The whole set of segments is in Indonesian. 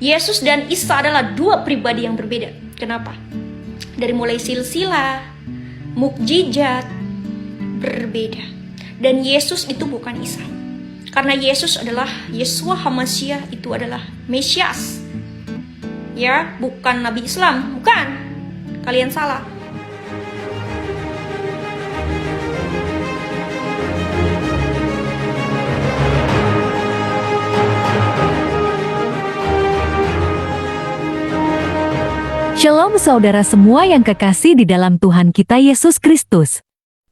Yesus dan Isa adalah dua pribadi yang berbeda. Kenapa? Dari mulai silsilah, mukjizat, berbeda. Dan Yesus itu bukan Isa. Karena Yesus adalah Yeshua HaMashiach, itu adalah Mesias. Ya, bukan Nabi Islam, bukan. Kalian salah. Shalom saudara semua yang kekasih di dalam Tuhan kita Yesus Kristus.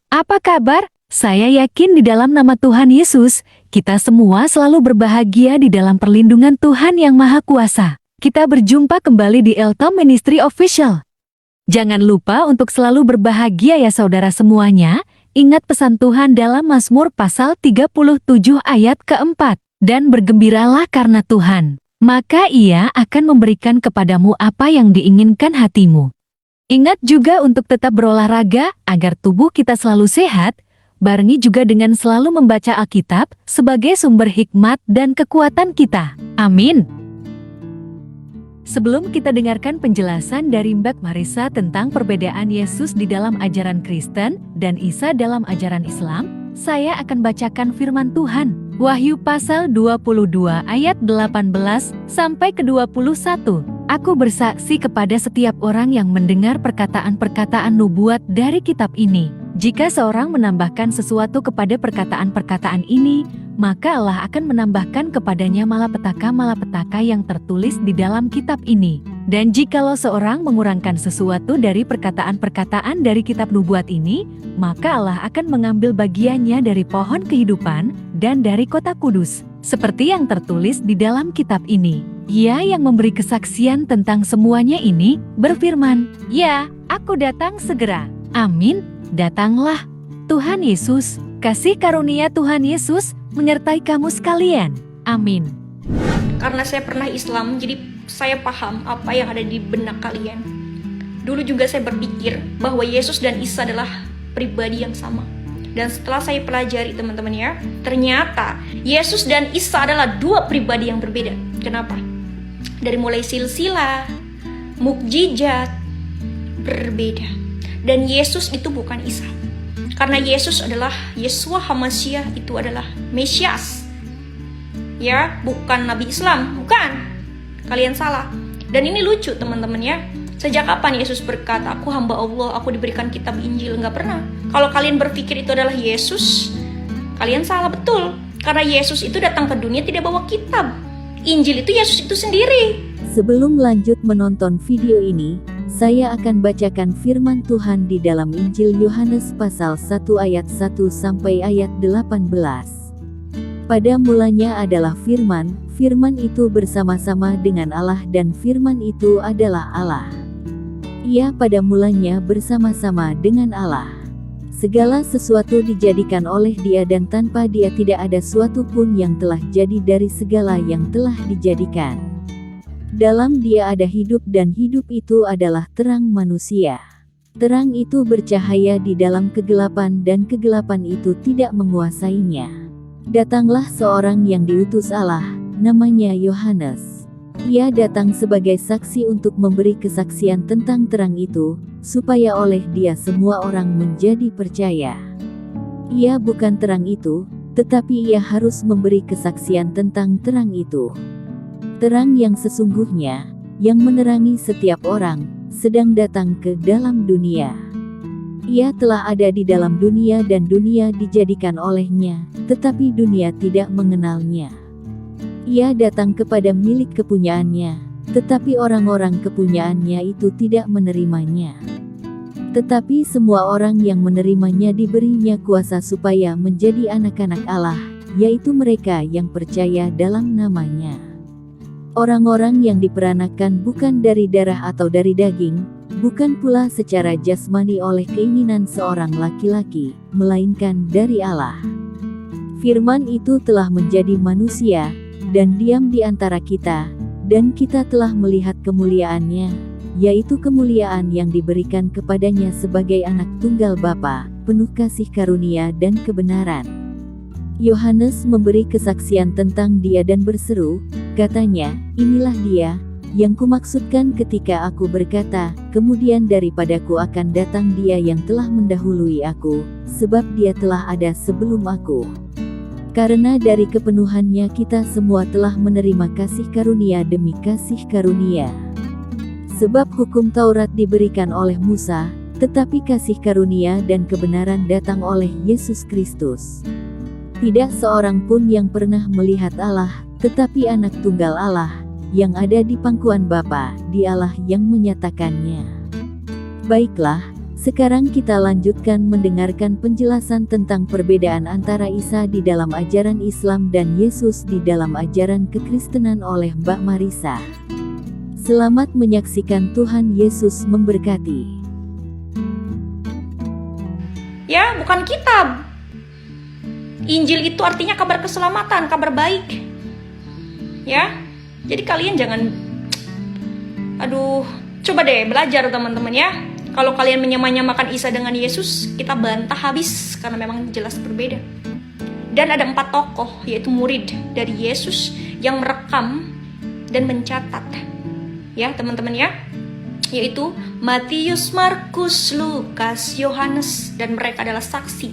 Apa kabar? Saya yakin di dalam nama Tuhan Yesus, kita semua selalu berbahagia di dalam perlindungan Tuhan yang Maha Kuasa. Kita berjumpa kembali di Eltom Ministry Official. Jangan lupa untuk selalu berbahagia ya saudara semuanya. Ingat pesan Tuhan dalam Mazmur pasal 37 ayat keempat. Dan bergembiralah karena Tuhan, maka Ia akan memberikan kepadamu apa yang diinginkan hatimu. Ingat juga untuk tetap berolahraga agar tubuh kita selalu sehat, barengi juga dengan selalu membaca Alkitab sebagai sumber hikmat dan kekuatan kita. Amin. Sebelum kita dengarkan penjelasan dari Mbak Marissa tentang perbedaan Yesus di dalam ajaran Kristen dan Isa dalam ajaran Islam, saya akan bacakan firman Tuhan. Wahyu pasal 22 ayat 18 sampai ke 21. Aku bersaksi kepada setiap orang yang mendengar perkataan-perkataan nubuat dari kitab ini. Jika seorang menambahkan sesuatu kepada perkataan-perkataan ini, maka Allah akan menambahkan kepadanya malapetaka-malapetaka yang tertulis di dalam kitab ini. Dan jikalau seorang mengurangkan sesuatu dari perkataan-perkataan dari kitab nubuat ini, maka Allah akan mengambil bagiannya dari pohon kehidupan dan dari kota kudus, seperti yang tertulis di dalam kitab ini. Ia yang memberi kesaksian tentang semuanya ini berfirman, "Ya, aku datang segera." Amin. Datanglah. Tuhan Yesus, kasih karunia Tuhan Yesus menyertai kamu sekalian. Amin. Karena saya pernah Islam, jadi saya paham apa yang ada di benak kalian. Dulu juga saya berpikir bahwa Yesus dan Isa adalah pribadi yang sama. Dan setelah saya pelajari teman-teman ya, ternyata Yesus dan Isa adalah dua pribadi yang berbeda. Kenapa? Dari mulai silsilah, mukjizat, berbeda. Dan Yesus itu bukan Isa. Karena Yesus adalah Yeshua HaMashiach, itu adalah Mesias. Ya, bukan Nabi Islam, bukan. Kalian salah. Dan ini lucu teman-teman ya. Sejak kapan Yesus berkata, "Aku hamba Allah, aku diberikan kitab Injil"? Enggak pernah. Kalau kalian berpikir itu adalah Yesus, kalian salah betul. Karena Yesus itu datang ke dunia tidak bawa kitab. Injil itu Yesus itu sendiri. Sebelum lanjut menonton video ini, saya akan bacakan firman Tuhan di dalam Injil Yohanes pasal 1 ayat 1 sampai ayat 18. Pada mulanya adalah firman, firman itu bersama-sama dengan Allah dan firman itu adalah Allah. Ia pada mulanya bersama-sama dengan Allah. Segala sesuatu dijadikan oleh Dia dan tanpa Dia tidak ada suatu pun yang telah jadi dari segala yang telah dijadikan. Dalam Dia ada hidup dan hidup itu adalah terang manusia. Terang itu bercahaya di dalam kegelapan dan kegelapan itu tidak menguasainya. Datanglah seorang yang diutus Allah, namanya Yohanes. Ia datang sebagai saksi untuk memberi kesaksian tentang terang itu, supaya oleh Dia semua orang menjadi percaya. Ia bukan terang itu, tetapi Ia harus memberi kesaksian tentang terang itu. Terang yang sesungguhnya, yang menerangi setiap orang, sedang datang ke dalam dunia. Ia telah ada di dalam dunia dan dunia dijadikan olehnya, tetapi dunia tidak mengenalnya. Ia datang kepada milik kepunyaannya, tetapi orang-orang kepunyaannya itu tidak menerimanya. Tetapi semua orang yang menerimanya diberinya kuasa supaya menjadi anak-anak Allah, yaitu mereka yang percaya dalam namanya. Orang-orang yang diperanakan bukan dari darah atau dari daging, bukan pula secara jasmani oleh keinginan seorang laki-laki, melainkan dari Allah. Firman itu telah menjadi manusia, dan diam di antara kita, dan kita telah melihat kemuliaannya, yaitu kemuliaan yang diberikan kepadanya sebagai anak tunggal Bapa, penuh kasih karunia dan kebenaran. Yohanes memberi kesaksian tentang Dia dan berseru, Katanya, inilah dia, yang kumaksudkan ketika aku berkata, kemudian daripadaku akan datang dia yang telah mendahului aku, sebab dia telah ada sebelum aku. Karena dari kepenuhannya kita semua telah menerima kasih karunia demi kasih karunia. Sebab hukum Taurat diberikan oleh Musa, tetapi kasih karunia dan kebenaran datang oleh Yesus Kristus. Tidak seorang pun yang pernah melihat Allah, tetapi anak tunggal Allah, yang ada di pangkuan Bapa, dialah yang menyatakannya. Baiklah, sekarang kita lanjutkan mendengarkan penjelasan tentang perbedaan antara Isa di dalam ajaran Islam dan Yesus di dalam ajaran kekristenan oleh Mbak Marisa. Selamat menyaksikan. Tuhan Yesus memberkati. Ya, bukan kitab. Injil itu artinya kabar keselamatan, kabar baik. Ya, jadi kalian jangan, coba deh belajar teman-teman ya. Kalau kalian menyamakan Isa dengan Yesus, kita bantah habis karena memang jelas berbeda. Dan ada 4 tokoh, yaitu murid dari Yesus yang merekam dan mencatat. Ya teman-teman ya, yaitu Matius, Markus, Lukas, Yohanes, dan mereka adalah saksi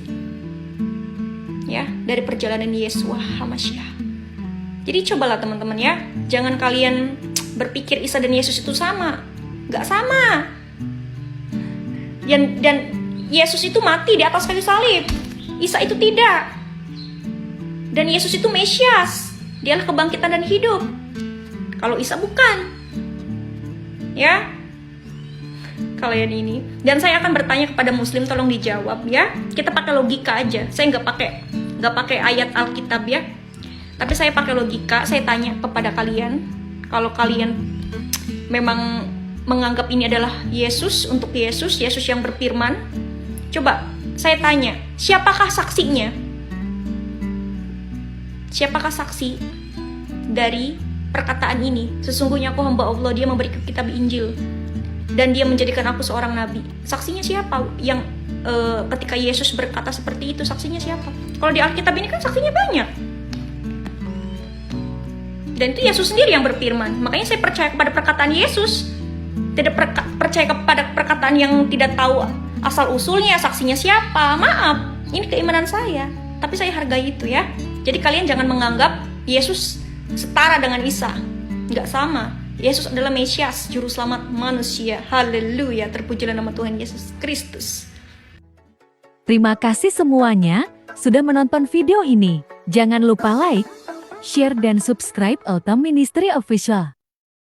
ya dari perjalanan Yesua HaMasyiah. Jadi cobalah teman-teman ya, jangan kalian berpikir Isa dan Yesus itu sama. Gak sama. Dan Yesus itu mati di atas kayu salib, Isa itu tidak. Dan Yesus itu Mesias, dialah kebangkitan dan hidup. Kalau Isa bukan. Ya, kalian ini. Dan saya akan bertanya kepada Muslim, tolong dijawab ya. Kita pakai logika aja. Saya nggak pakai ayat Alkitab ya. Tapi saya pakai logika. Saya tanya kepada kalian, kalau kalian memang menganggap ini adalah Yesus, untuk Yesus yang berfirman, coba saya tanya, siapakah saksinya? Siapakah saksi dari perkataan ini? Sesungguhnya aku hamba Allah, dia memberi kitab Injil, dan dia menjadikan aku seorang nabi. Saksinya siapa? Yang ketika Yesus berkata seperti itu, saksinya siapa? Kalau di Alkitab ini kan saksinya banyak. Dan itu Yesus sendiri yang berfirman. Makanya saya percaya kepada perkataan Yesus. Tidak percaya kepada perkataan yang tidak tahu asal usulnya, saksinya siapa. Maaf, ini keimanan saya. Tapi saya hargai itu ya. Jadi kalian jangan menganggap Yesus setara dengan Isa. Nggak sama. Yesus adalah Mesias, juru selamat manusia. Haleluya, terpujilah nama Tuhan Yesus Kristus. Terima kasih semuanya sudah menonton video ini. Jangan lupa like, share, dan subscribe Ultam Ministry Official.